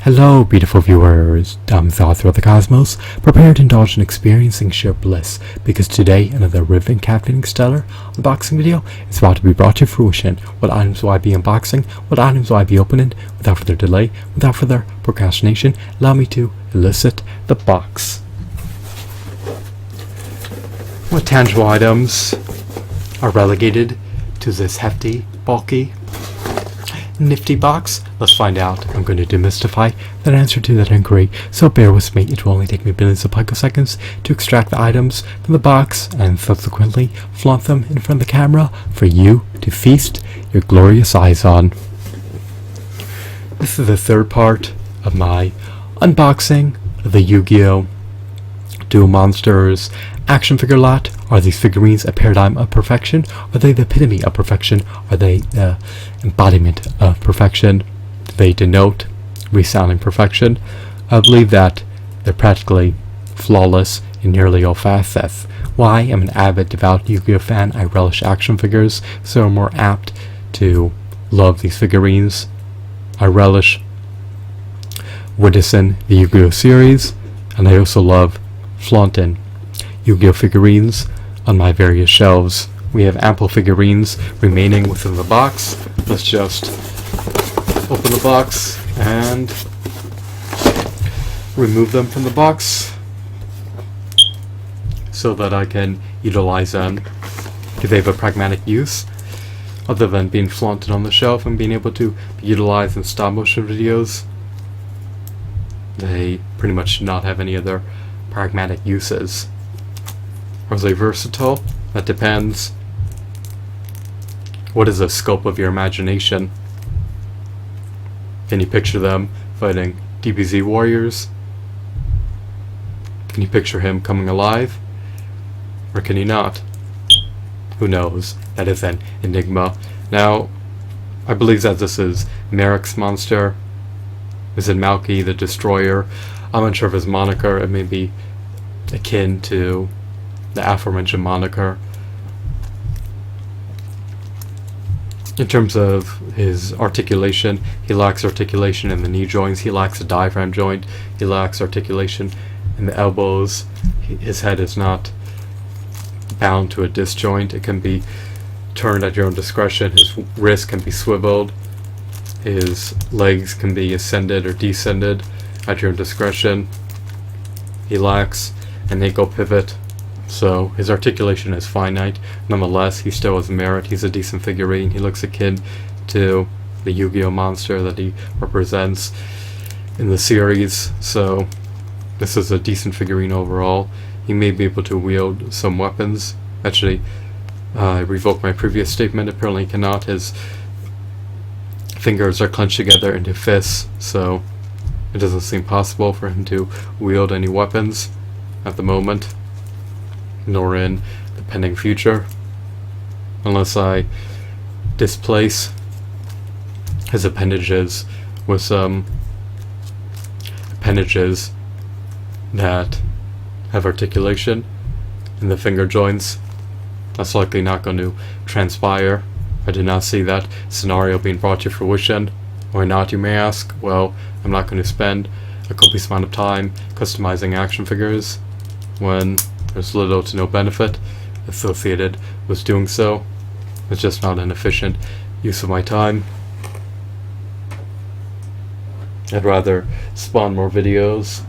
Hello, beautiful viewers. I'm the author of the cosmos, prepared to indulge in experiencing sheer bliss, because today another riveting, captivating, stellar unboxing video is about to be brought to fruition. What items will I be unboxing? What items will I be opening? Without further delay, without further procrastination, allow me to elicit the box. What tangible items are relegated to this hefty, bulky, nifty box? Let's find out. I'm going to demystify that answer to that inquiry, so bear with me. It will only take me billions of picoseconds to extract the items from the box and subsequently flaunt them in front of the camera for you to feast your glorious eyes on. This is the third part of my unboxing of the Yu-Gi-Oh! Duel Monsters action figure lot. Are these figurines a paradigm of perfection? Are they the epitome of perfection? Are they the embodiment of perfection? Do they denote resounding perfection? I believe that they're practically flawless in nearly all facets. Why? I'm an avid, devout Yu-Gi-Oh! Fan. I relish action figures, so I'm more apt to love these figurines. I relish witnessing the Yu-Gi-Oh! Series, and I also love flaunting Yu-Gi-Oh! Figurines on my various shelves. We have ample figurines remaining within the box. Let's just open the box and remove them from the box so that I can utilize them. Do they have a pragmatic use other than being flaunted on the shelf and being able to be utilized in stop motion videos? They pretty much do not have any other pragmatic uses. Are they versatile? That depends. What is the scope of your imagination? Can you picture them fighting DBZ warriors? Can you picture him coming alive? Or can you not? Who knows? That is an enigma. Now, I believe that this is Merrick's monster. Is it Malky the Destroyer? I'm unsure of his moniker. It may be akin to the aforementioned moniker. In terms of his articulation, he lacks articulation in the knee joints, he lacks a diaphragm joint, he lacks articulation in the elbows. His head is not bound to a disc joint. It can be turned at your own discretion. His wrist can be swiveled. His legs can be ascended or descended at your own discretion. He lacks an ankle pivot, so his articulation is finite. Nonetheless, he still has merit. He's a decent figurine. He looks akin to the Yu-Gi-Oh! Monster that he represents in the series, so this is a decent figurine overall. He may be able to wield some weapons. Actually, I revoked my previous statement. Apparently he cannot. His fingers are clenched together into fists, so it doesn't seem possible for him to wield any weapons at the moment, nor in the pending future, unless I displace his appendages with some appendages that have articulation in the finger joints. That's likely not going to transpire. I do not see that scenario being brought to fruition. Why not, you may ask? Well, I'm not going to spend a copious amount of time customizing action figures when there's little to no benefit associated with doing so. It's just not an efficient use of my time. I'd rather spawn more videos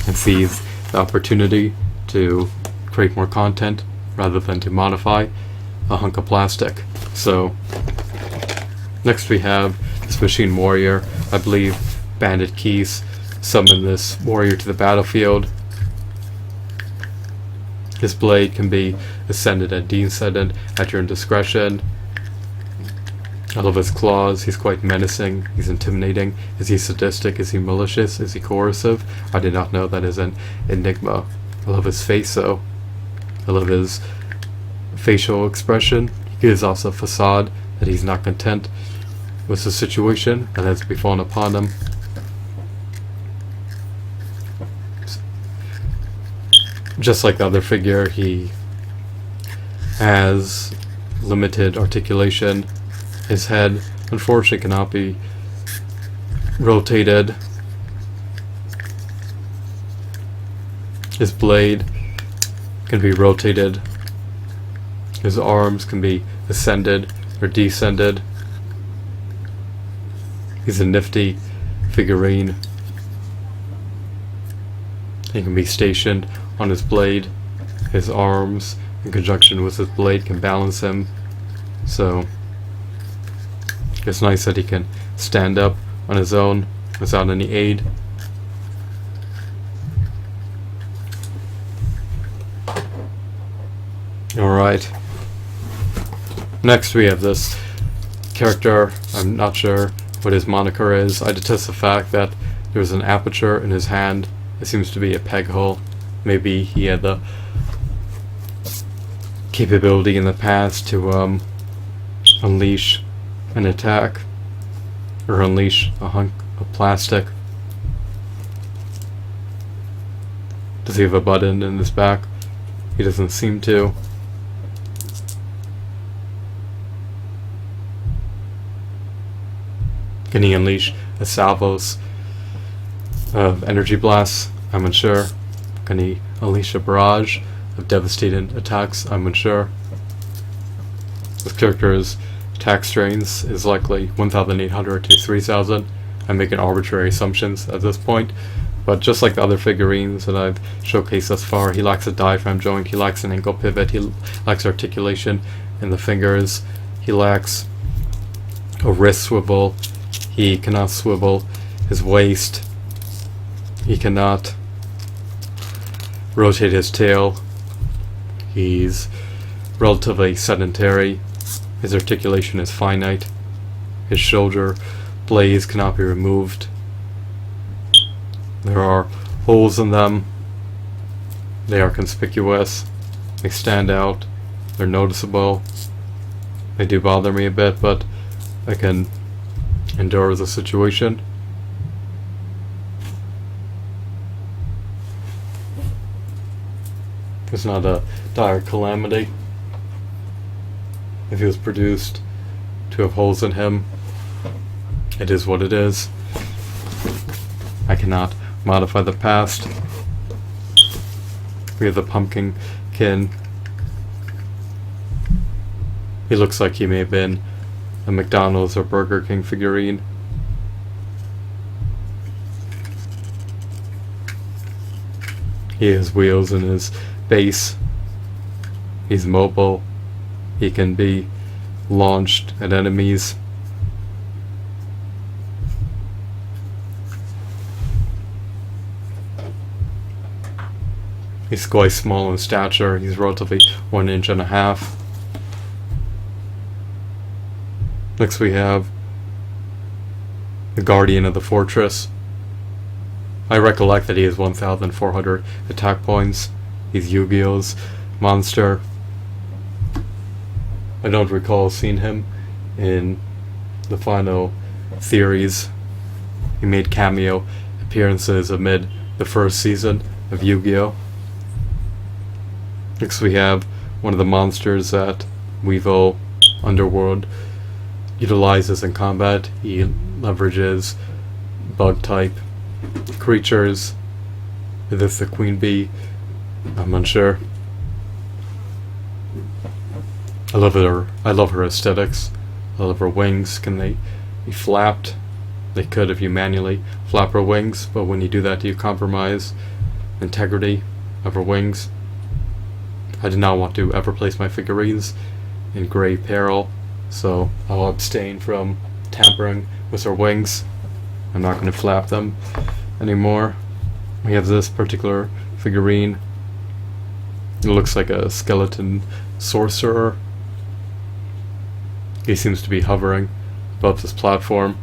and seize the opportunity to create more content rather than to modify a hunk of plastic. So next we have this Machine Warrior. I believe Bandit Keys summoned this warrior to the battlefield. His blade can be ascended and descended at your own discretion. I love his claws. He's quite menacing. He's intimidating. Is he sadistic? Is he malicious? Is he coercive? I did not know. That is an enigma. I love his face though. I love his facial expression. He gives off a facade that he's not content with the situation that has befallen upon him. Just like the other figure, he has limited articulation. His head unfortunately cannot be rotated. His blade can be rotated. His arms can be ascended or descended. He's a nifty figurine. He can be stationed on his blade. His arms, in conjunction with his blade, can balance him. So it's nice that he can stand up on his own without any aid. Alright. Next we have this character. I'm not sure what his moniker is. I detest the fact that there's an aperture in his hand. It seems to be a peg hole. Maybe he had the capability in the past to unleash an attack or unleash a hunk of plastic. Does he have a button in his back? He doesn't seem to. Can he unleash a salvos of energy blasts? I'm unsure. Can he unleash a barrage of devastating attacks? I'm unsure. This character's attack strength is likely 1,800 to 3,000. I'm making arbitrary assumptions at this point, but just like the other figurines that I've showcased thus far, he lacks a diaphragm joint, he lacks an ankle pivot, he lacks articulation in the fingers, he lacks a wrist swivel, he cannot swivel his waist, he cannot rotate his tail, he's relatively sedentary, his articulation is finite, his shoulder blades cannot be removed, there are holes in them, they are conspicuous, they stand out, they're noticeable, they do bother me a bit, but I can endure the situation. It's not a dire calamity. If he was produced to have holes in him, it is what it is. I cannot modify the past. We have the pumpkinkin. He looks like he may have been a McDonald's or Burger King figurine. He has wheels in his base. He's mobile. He can be launched at enemies. He's quite small in stature. He's relatively 1.5 inches. Next we have the Guardian of the Fortress. I recollect that he has 1,400 attack points. He's Yu-Gi-Oh's monster. I don't recall seeing him in the final series. He made cameo appearances amid the first season of Yu-Gi-Oh! Next we have one of the monsters that Weevil Underworld utilizes in combat. He leverages bug type creatures. Is this the queen bee? I'm unsure. I love her aesthetics. I love her wings. Can they be flapped? They could if you manually flap her wings, but when you do that, you compromise integrity of her wings. I do not want to ever place my figurines in grave peril, so I'll abstain from tampering with her wings. I'm not going to flap them anymore. We have this particular figurine. It looks like a skeleton sorcerer. He seems to be hovering above this platform.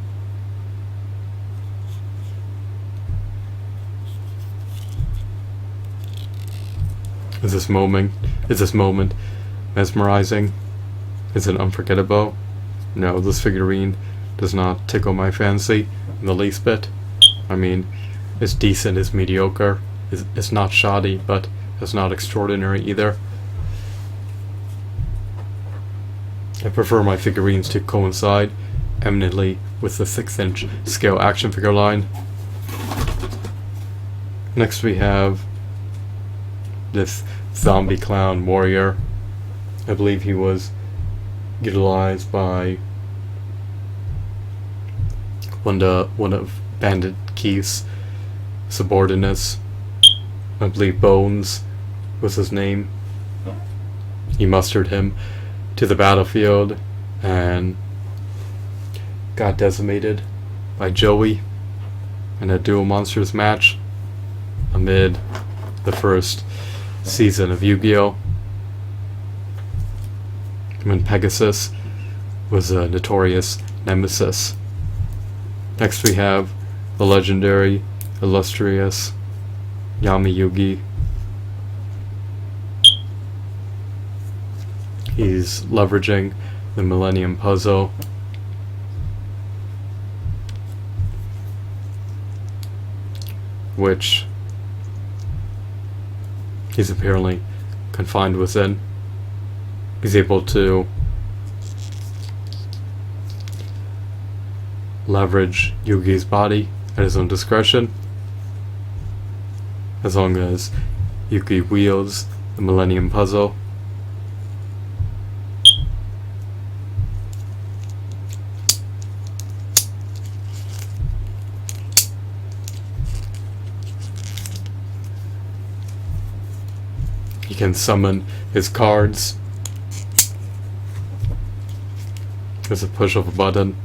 Is this moment mesmerizing? Is it unforgettable? No, this figurine does not tickle my fancy in the least bit. I mean, it's decent, it's mediocre, it's not shoddy, but it's not extraordinary either. I prefer my figurines to coincide eminently with the 6-inch scale action figure line. Next we have this zombie clown warrior. I believe he was utilized by one of Bandit Keith's subordinates. I believe Bones was his name. He mustered him to the battlefield and got decimated by Joey in a dual monsters match amid the first season of Yu-Gi-Oh! When Pegasus was a notorious nemesis. Next we have the legendary, illustrious Yami Yugi. He's leveraging the Millennium Puzzle which he's apparently confined within. He's able to leverage Yugi's body at his own discretion, as long as Yugi wields the Millennium Puzzle. He can summon his cards with a push of a button.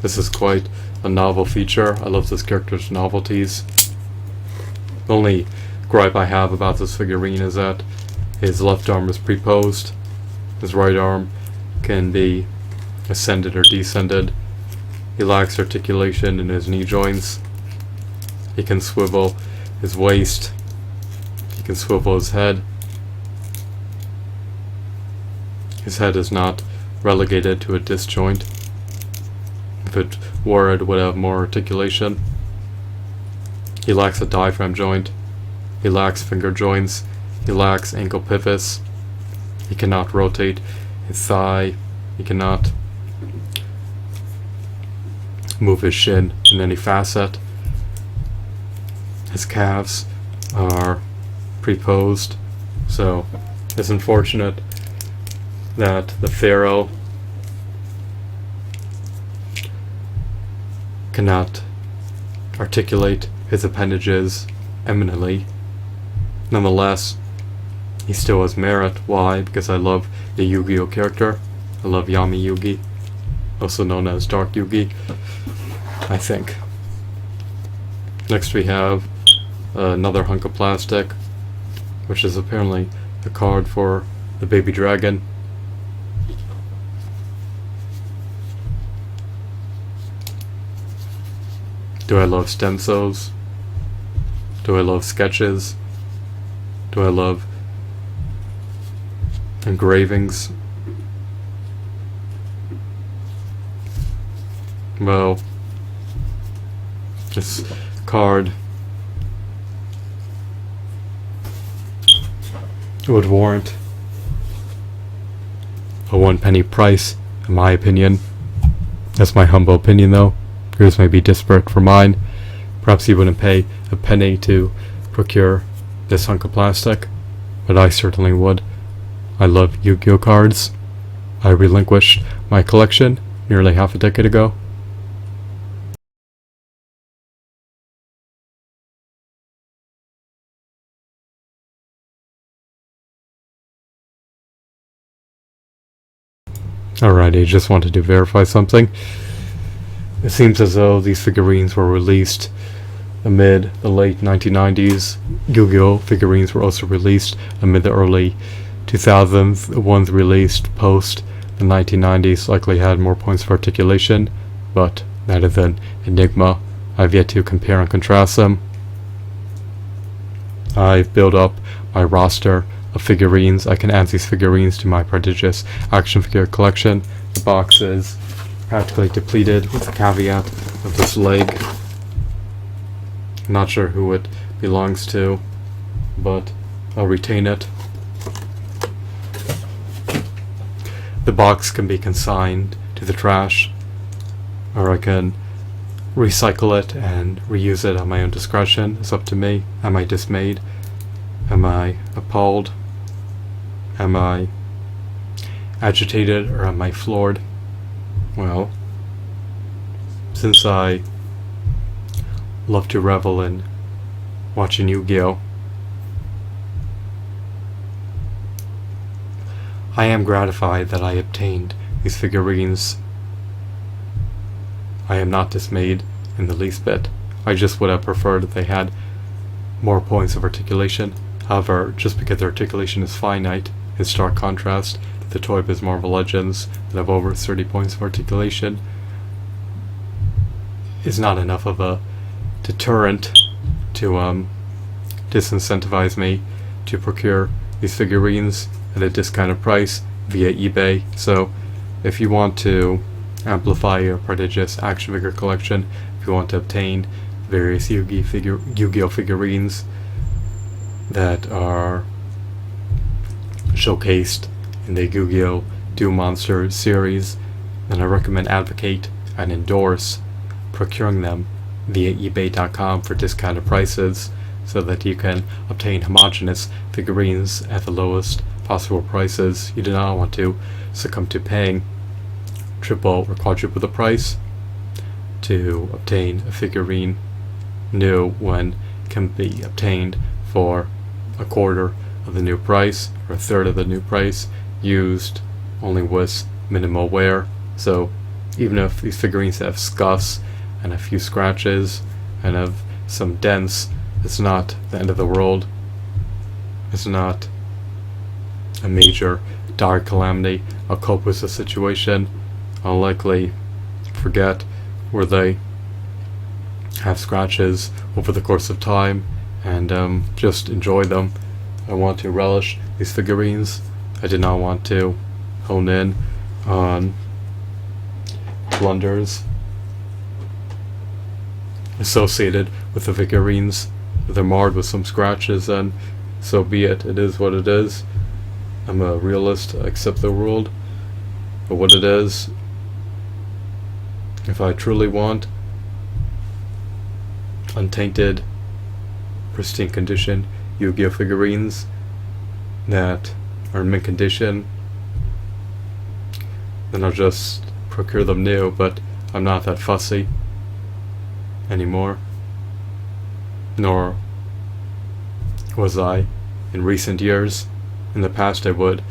This is quite a novel feature. I love this character's novelties. The only gripe I have about this figurine is that his left arm is pre-posed. His right arm can be ascended or descended. He lacks articulation in his knee joints. He can swivel his waist. He can swivel his head. His head is not relegated to a disjoint. If it were, it would have more articulation. He lacks a diaphragm joint. He lacks finger joints. He lacks ankle pivots. He cannot rotate his thigh. He cannot move his shin in any facet. His calves are pre-posed, so it's unfortunate that the Pharaoh cannot articulate his appendages eminently. Nonetheless, he still has merit. Why? Because I love the Yu-Gi-Oh! Character. I love Yami Yugi, also known as Dark Yugi, I think. Next we have another hunk of plastic, which is apparently the card for the baby dragon. Do I love stem cells? Do I love sketches? Do I love engravings? Well, this card would warrant a 1 penny price, in my opinion. That's my humble opinion, though. Yours may be disparate from mine. Perhaps you wouldn't pay a penny to procure this hunk of plastic, but I certainly would. I love Yu-Gi-Oh! Cards. I relinquished my collection nearly half a decade ago. Alrighty, just wanted to verify something. It seems as though these figurines were released amid the late 1990s. Yu-Gi-Oh! Figurines were also released amid the early 2000s. The ones released post the 1990s likely had more points of articulation, but that is an enigma. I've yet to compare and contrast them. I've built up my roster of figurines. I can add these figurines to my prodigious action figure collection. The box is practically depleted, with the caveat of this leg. I'm not sure who it belongs to, but I'll retain it. The box can be consigned to the trash. or I can recycle it and reuse it at my own discretion. It's up to me. Am I dismayed? Am I appalled? Am I agitated, or am I floored? Well, since I love to revel in watching Yu-Gi-Oh!, I am gratified that I obtained these figurines. I am not dismayed in the least bit. I just would have preferred if they had more points of articulation. However, just because their articulation is finite, in stark contrast to the Toy Biz Marvel Legends that have over 30 points of articulation, is not enough of a deterrent to disincentivize me to procure these figurines at a discounted price via eBay. So if you want to amplify your prodigious action figure collection, if you want to obtain various Yu-Gi-Oh! Figurines that are showcased in the Yu-Gi-Oh! Doom Monster series, then I recommend, advocate, and endorse procuring them via ebay.com for discounted prices, so that you can obtain homogeneous figurines at the lowest possible prices. You do not want to succumb to paying triple or quadruple the price to obtain a figurine new when it can be obtained for a quarter of the new price or a third of the new price, used only with minimal wear. So even if these figurines have scuffs and a few scratches and have some dents, it's not the end of the world. It's not a major dire calamity. I'll cope with the situation. I'll likely forget where they have scratches over the course of time and just enjoy them. I want to relish these figurines. I did not want to hone in on blunders associated with the figurines. If they're marred with some scratches, then so be it. It is what it is. I'm a realist. I accept the world for what it is. If I truly want untainted, pristine condition Yu-Gi-Oh! Figurines that are in mint condition, then I'll just procure them new, but I'm not that fussy anymore, nor was I in recent years. In the past I would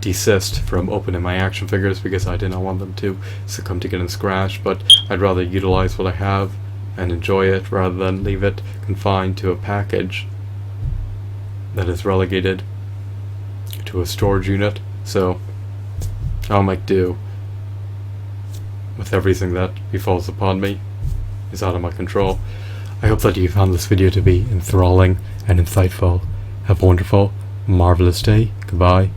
desist from opening my action figures because I did not want them to succumb to getting scratched, but I'd rather utilize what I have and enjoy it rather than leave it confined to a package that is relegated to a storage unit. So I'll make do with everything that befalls upon me. Is out of my control. I hope that you found this video to be enthralling and insightful. Have a wonderful, marvelous day. Goodbye.